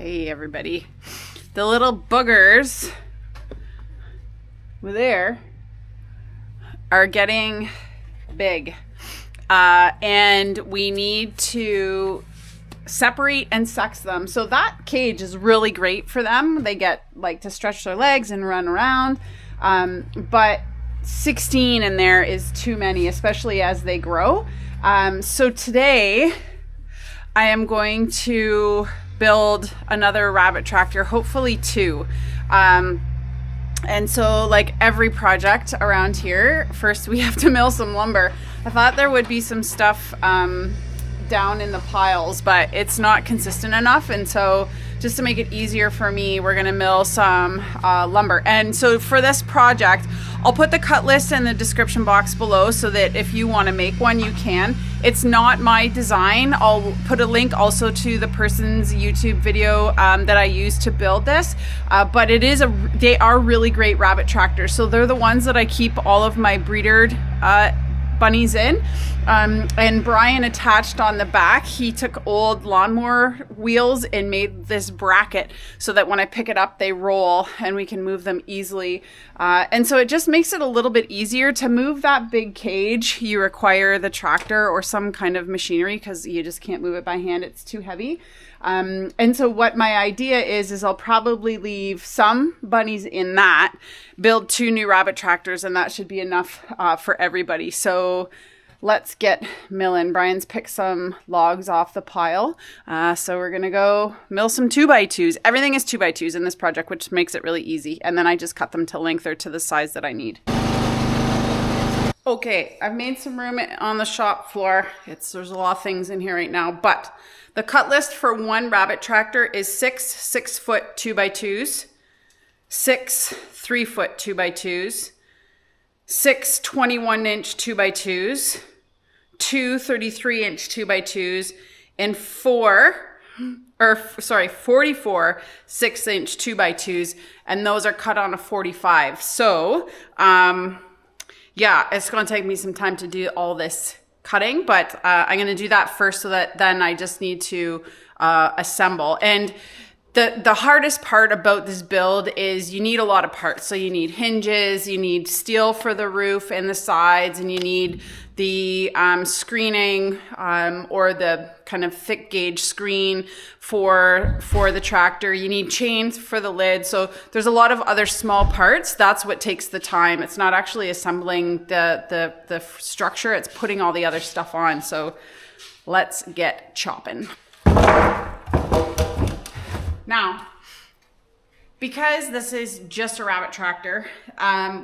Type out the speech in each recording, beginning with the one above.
Hey everybody. The little boogers over there are getting big. And we need to separate and sex them. So that cage is really great for them. They get like to stretch their legs and run around. But 16 in there is too many, especially as they grow. So today I am going to build another rabbit tractor, hopefully two. And so like every project around here, first we have to mill some lumber. I thought there would be some stuff down in the piles, but it's not consistent enough. And so just to make it easier for me, we're gonna mill some lumber. And so for this project, I'll put the cut list in the description box below so that if you wanna make one, you can. It's not my design. I'll put a link also to the person's YouTube video that I used to build this, but they are really great rabbit tractors. So they're the ones that I keep all of my breedered bunnies in. And Brian attached on the back, he took old lawnmower wheels and made this bracket so that when I pick it up, they roll and we can move them easily. And so it just makes it a little bit easier to move that big cage. You require the tractor or some kind of machinery because you just can't move it by hand. It's too heavy. And so what my idea is I'll probably leave some bunnies in that, build two new rabbit tractors, and that should be enough for everybody. So let's get milling. Brian's picked some logs off the pile. So we're going to go mill some 2x2s. Everything is 2x2s in this project, which makes it really easy. And then I just cut them to length or to the size that I need. Okay, I've made some room on the shop floor. There's a lot of things in here right now, but the cut list for one rabbit tractor is 6 6-foot 2x2s, 6 3-foot 2x2s, 6 21-inch 2x2s, 2 33-inch 2x2s, and 44 6-inch 2x2s, and those are cut on a 45. So, yeah, it's going to take me some time to do all this cutting, but I'm going to do that first so that then I just need to assemble. And the hardest part about this build is you need a lot of parts. So you need hinges, you need steel for the roof and the sides, and you need the screening or the kind of thick gauge screen for the tractor. You need chains for the lid. So there's a lot of other small parts. That's what takes the time. It's not actually assembling the structure. It's putting all the other stuff on. So let's get chopping. Now, because this is just a rabbit tractor,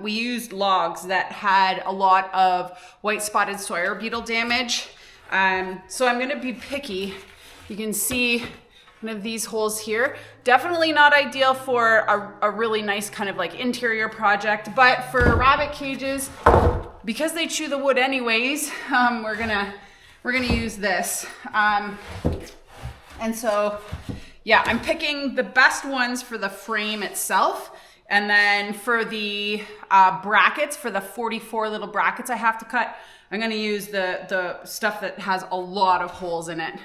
we used logs that had a lot of white spotted soil beetle damage. So I'm gonna be picky. You can see one of these holes here. Definitely not ideal for a really nice kind of like interior project, but for rabbit cages, because they chew the wood anyways, we're gonna use this. And so, yeah, I'm picking the best ones for the frame itself. And then for the brackets, for the 44 little brackets I have to cut, I'm gonna use the stuff that has a lot of holes in it.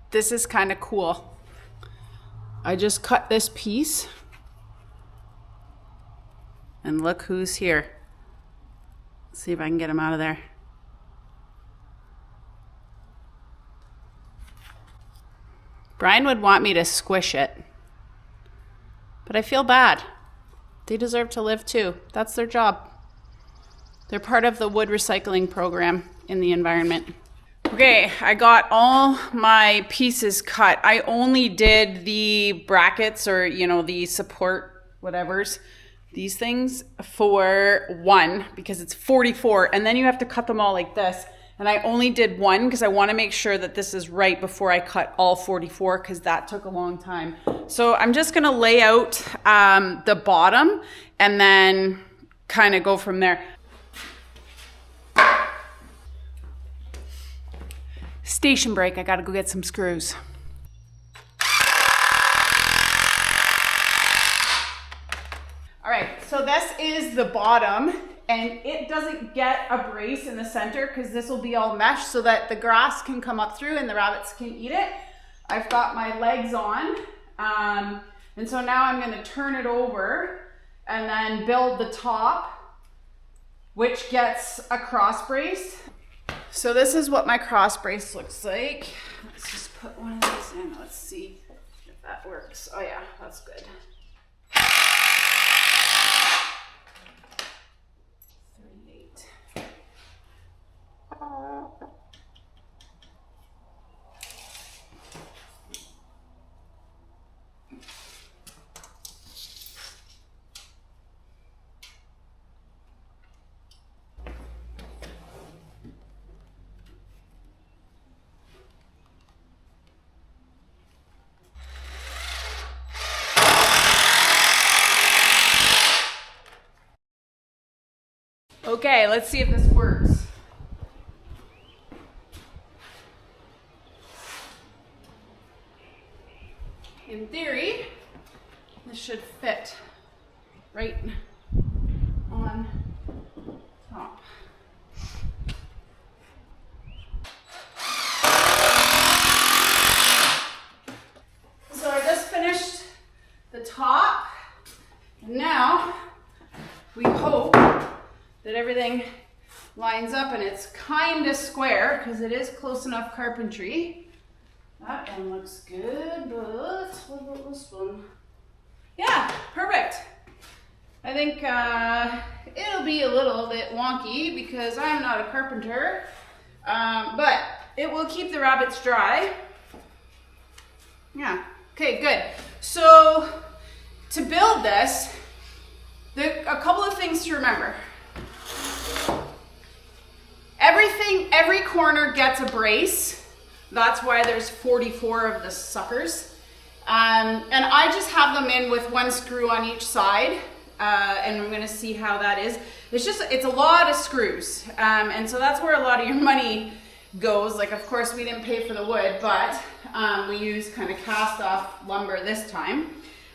This is kind of cool. I just cut this piece and look who's here. Let's see if I can get him out of there. Brian would want me to squish it, but I feel bad. They deserve to live too. That's their job. They're part of the wood recycling program in the environment. Okay, I got all my pieces cut. I only did the brackets or, the support whatevers, these things for one because it's 44 and then you have to cut them all like this. And I only did one because I want to make sure that this is right before I cut all 44 because that took a long time. So I'm just going to lay out the bottom and then kind of go from there. Station break, I gotta go get some screws. All right, so this is the bottom, and it doesn't get a brace in the center because this will be all mesh so that the grass can come up through and the rabbits can eat it. I've got my legs on, and so now I'm gonna turn it over and then build the top, which gets a cross brace. So this is what my cross brace looks like. Let's just put one of these in. Let's see if that works. Oh yeah, that's good. 38. Okay, let's see if this works. In theory, this should fit right on top. So I just finished the top, and now we hope that everything lines up and it's kind of square because it is close enough carpentry. That one looks good, but what about this one? Yeah, perfect. I think it'll be a little bit wonky because I'm not a carpenter, but it will keep the rabbits dry. Yeah, okay, good. So to build this, a couple of things to remember. Every corner gets a brace. That's why there's 44 of the suckers. And I just have them in with one screw on each side. And we're gonna see how that is. It's a lot of screws. And so that's where a lot of your money goes. Like, of course, we didn't pay for the wood, but we used kind of cast off lumber this time.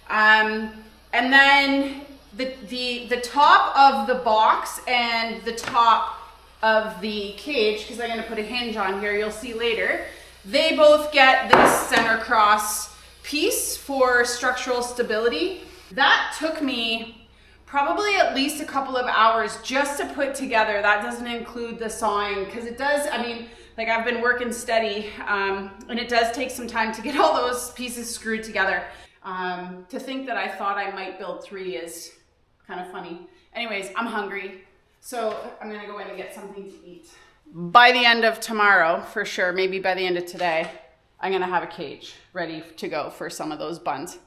And then the top of the box and the top of the cage, because I'm going to put a hinge on here, you'll see later, they both get this center cross piece for structural stability. That took me probably at least a couple of hours just to put together. That doesn't include the sawing, because it does, I mean, like I've been working steady, and it does take some time to get all those pieces screwed together. To think that I thought I might build 3 is kind of funny. Anyways, I'm hungry, so I'm gonna go in and get something to eat. By the end of tomorrow, for sure, maybe by the end of today, I'm gonna have a cage ready to go for some of those buns.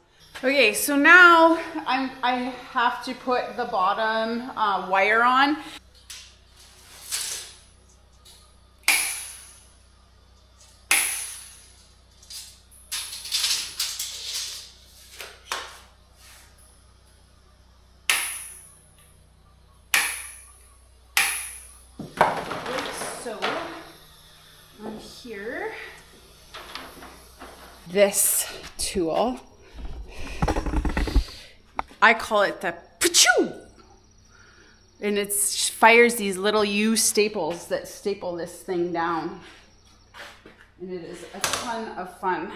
Okay, so now I have to put the bottom wire on. So on here, this tool, I call it the pachoo, and it fires these little U staples that staple this thing down, and it is a ton of fun.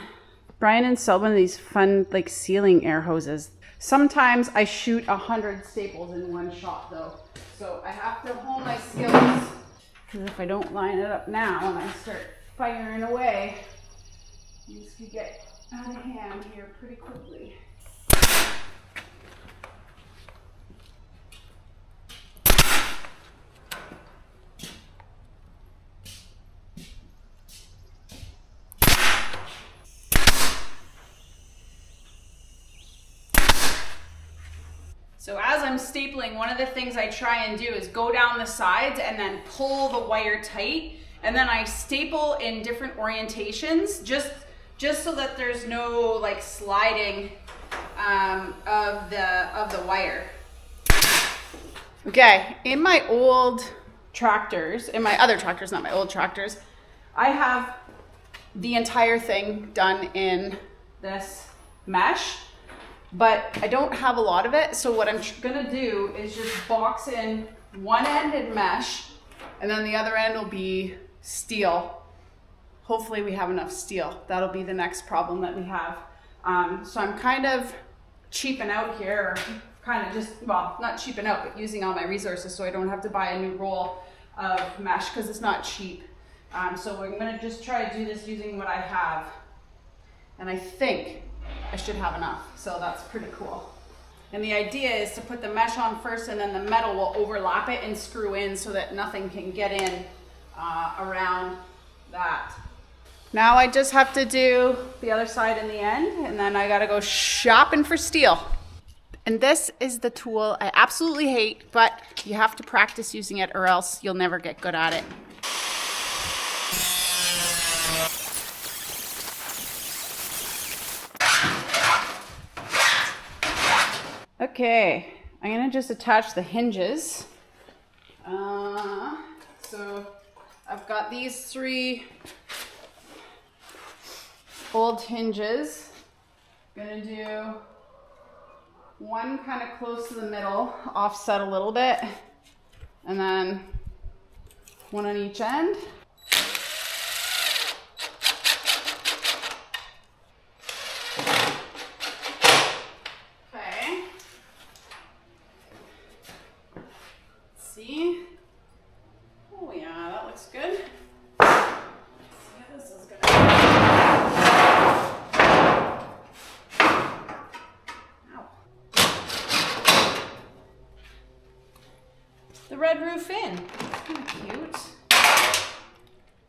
Brian installed one of these fun like ceiling air hoses. Sometimes I shoot 100 staples in one shot though, so I have to hone my skills. Because if I don't line it up now and I start firing away, these could get out of hand here pretty quickly. So as I'm stapling, one of the things I try and do is go down the sides and then pull the wire tight, and then I staple in different orientations just so that there's no like sliding of the wire. Okay, in my old tractors, in my other tractors, not my old tractors, I have the entire thing done in this mesh, but I don't have a lot of it. So what I'm gonna do is just box in one end in mesh, and then the other end will be steel. Hopefully we have enough steel. That'll be the next problem that we have. So I'm kind of cheaping out here, or kind of just, well, not cheaping out, but using all my resources so I don't have to buy a new roll of mesh because it's not cheap. So I'm gonna just try to do this using what I have. And I think I should have enough, so that's pretty cool. And the idea is to put the mesh on first, and then the metal will overlap it and screw in so that nothing can get in around that. Now I just have to do the other side in the end, and then I gotta go shopping for steel. And this is the tool I absolutely hate, but you have to practice using it or else you'll never get good at it. Okay, I'm gonna just attach the hinges. So I've got these 3 old hinges. Gonna do one kind of close to the middle, offset a little bit, and then one on each end. Okay. Let's see. Oh yeah, that looks good. This is gonna. The red roof in. That's kind of cute.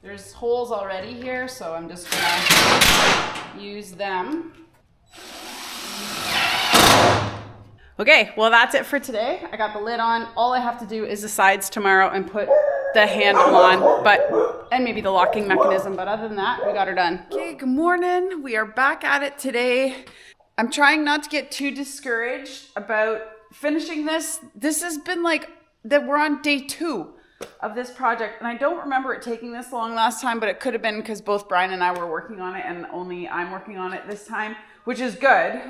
There's holes already here, so I'm just gonna use them. Okay, well that's it for today. I got the lid on. All I have to do is the sides tomorrow and put the handle on, and maybe the locking mechanism, but other than that, we got her done. Okay, good morning. We are back at it today. I'm trying not to get too discouraged about finishing this. This has been like, that we're on day 2 of this project, and I don't remember it taking this long last time, but it could have been because both Brian and I were working on it, and only I'm working on it this time, which is good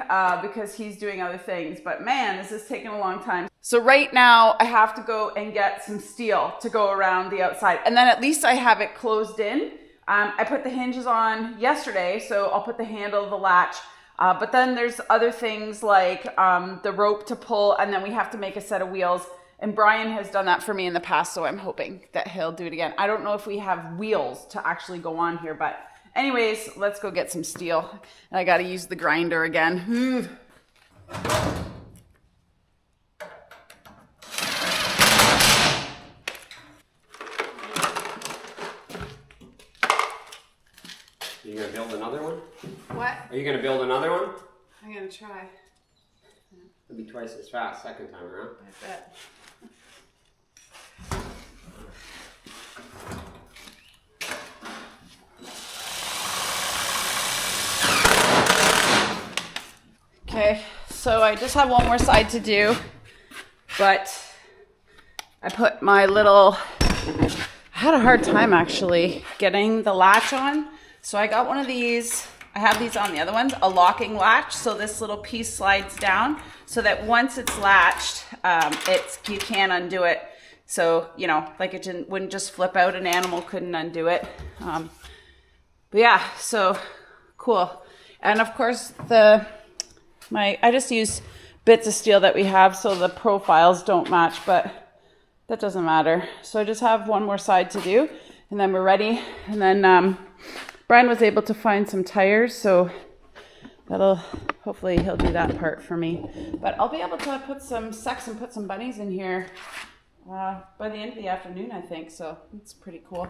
because he's doing other things. But man, this is taking a long time. So right now I have to go and get some steel to go around the outside, and then at least I have it closed in. I put the hinges on yesterday, so I'll put the handle, the latch, but then there's other things like the rope to pull, and then we have to make a set of wheels. And Brian has done that for me in the past, so I'm hoping that he'll do it again. I don't know if we have wheels to actually go on here, but anyways, let's go get some steel. And I gotta use the grinder again. Are you gonna build another one? What? Are you gonna build another one? I'm gonna try. It'll be twice as fast second time around. I bet. Okay, so I just have one more side to do, but I put my little, I had a hard time actually getting the latch on. So I got one of these, I have these on the other ones, a locking latch. So this little piece slides down so that once it's latched, you can undo it. So, you know, like it wouldn't just flip out, an animal couldn't undo it. But yeah, so cool. And of course I just use bits of steel that we have so the profiles don't match, but that doesn't matter. So I just have one more side to do and then we're ready. And then Brian was able to find some tires, so hopefully he'll do that part for me. But I'll be able to put some sex and put some bunnies in here by the end of the afternoon, I think. So it's pretty cool.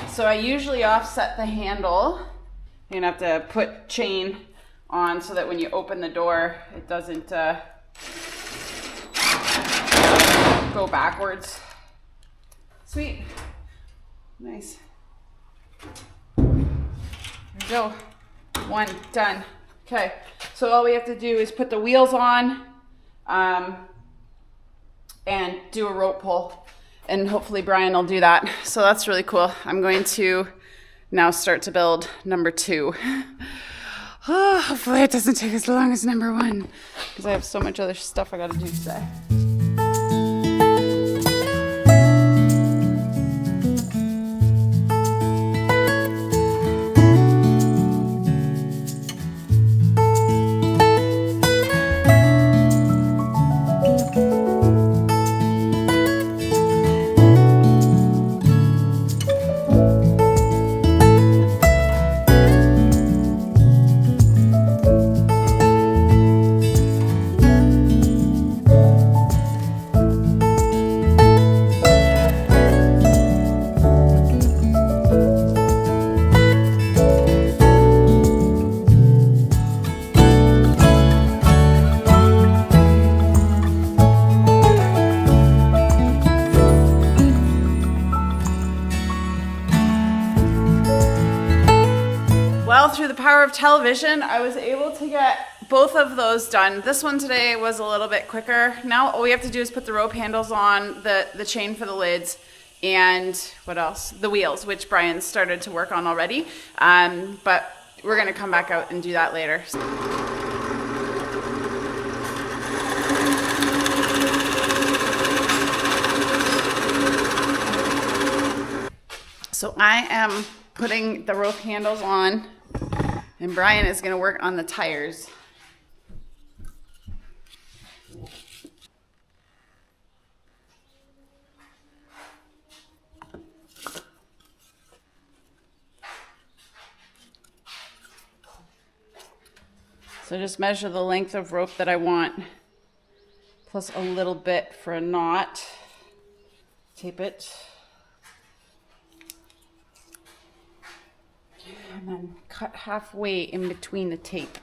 So I usually offset the handle. You're gonna have to put chain on so that when you open the door, it doesn't go backwards. Sweet. Nice. There we go. One, done. Okay, so all we have to do is put the wheels on and do a rope pull. And hopefully Brian will do that. So that's really cool. I'm going to now start to build number 2. Oh, hopefully it doesn't take as long as number 1 because I have so much other stuff I got to do today. Through the power of television, I was able to get both of those done. This one today was a little bit quicker. Now all we have to do is put the rope handles on, the chain for the lids, and what else? The wheels, which Brian started to work on already. But we're gonna come back out and do that later. So I am putting the rope handles on, and Brian is going to work on the tires. So just measure the length of rope that I want, plus a little bit for a knot. Tape it. And then cut halfway in between the tape.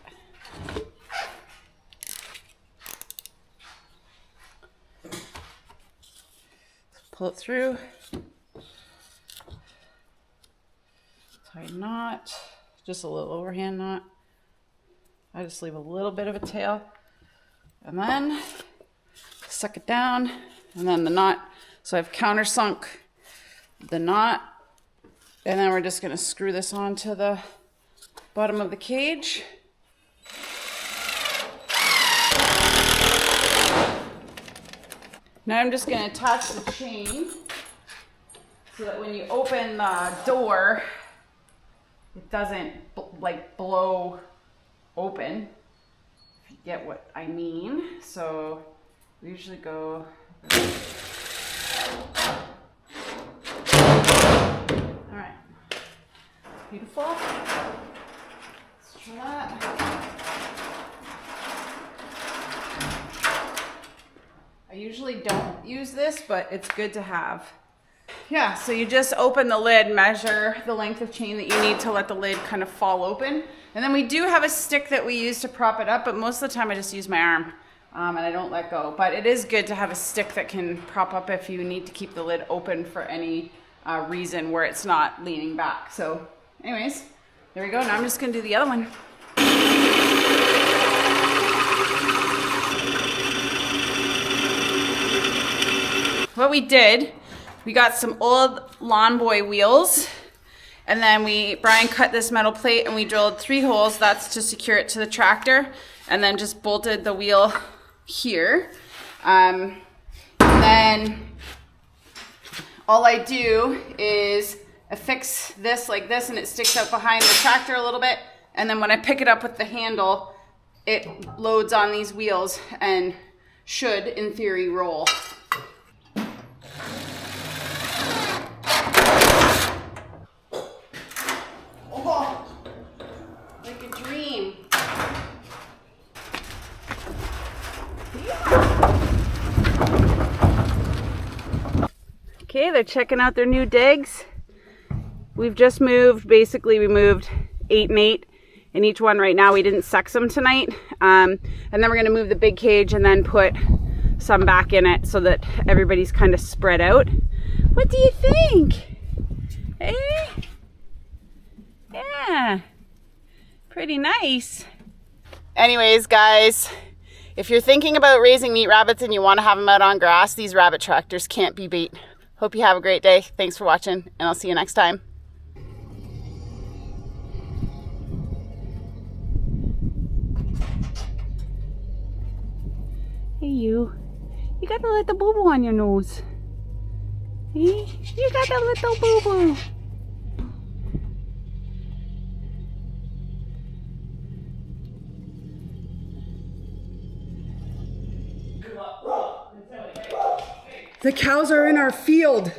Pull it through. Tie knot. Just a little overhand knot. I just leave a little bit of a tail. And then suck it down. And then the knot. So I've countersunk the knot. And then we're just going to screw this onto the bottom of the cage. Now I'm just going to attach the chain so that when you open the door, it doesn't like blow open, if you get what I mean. So we usually go... Beautiful. Let's try that. I usually don't use this, but it's good to have. Yeah, so you just open the lid, measure the length of chain that you need to let the lid kind of fall open. And then we do have a stick that we use to prop it up, but most of the time I just use my arm and I don't let go. But it is good to have a stick that can prop up if you need to keep the lid open for any reason where it's not leaning back. So anyways, there we go. Now I'm just going to do the other one. What we did, we got some old Lawn Boy wheels, and then Brian cut this metal plate and we drilled 3 holes. That's to secure it to the tractor, and then just bolted the wheel here. And then all I do is affix this like this, and it sticks out behind the tractor a little bit, and then when I pick it up with the handle, it loads on these wheels and should, in theory, roll. Oh, like a dream. Okay, they're checking out their new digs. We've just moved, basically we moved 8 and 8 in each one right now. We didn't sex them tonight. And then we're gonna move the big cage and then put some back in it so that everybody's kind of spread out. What do you think? Eh? Yeah. Pretty nice. Anyways, guys, if you're thinking about raising meat rabbits and you want to have them out on grass, these rabbit tractors can't be beat. Hope you have a great day. Thanks for watching, and I'll see you next time. Hey, you got a little boo-boo on your nose. Hey, you got a little boo-boo. The cows are in our field.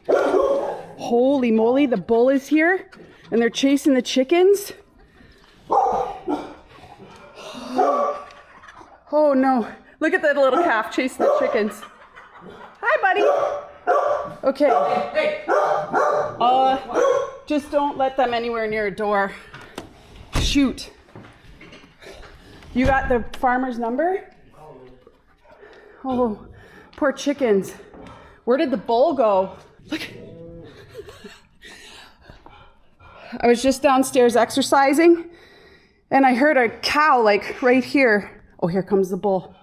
Holy moly, the bull is here and they're chasing the chickens. Oh no, look at that little calf chasing the chickens. Hi, buddy. Okay. Just don't let them anywhere near a door. Shoot. You got the farmer's number? Oh, poor chickens. Where did the bull go? Look. I was just downstairs exercising and I heard a cow like right here. Oh, here comes the bull.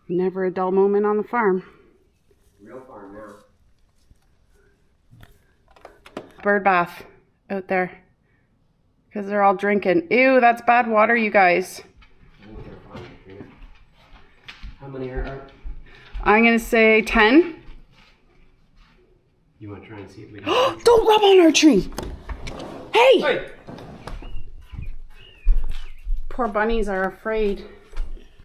Never a dull moment on the farm. Real farm now. Bird bath out there because they're all drinking. Ew, that's bad water, you guys. How many are? I'm gonna say 10. You want to try and see if we can? Don't rub on our tree. Hey! Hey! Poor bunnies are afraid.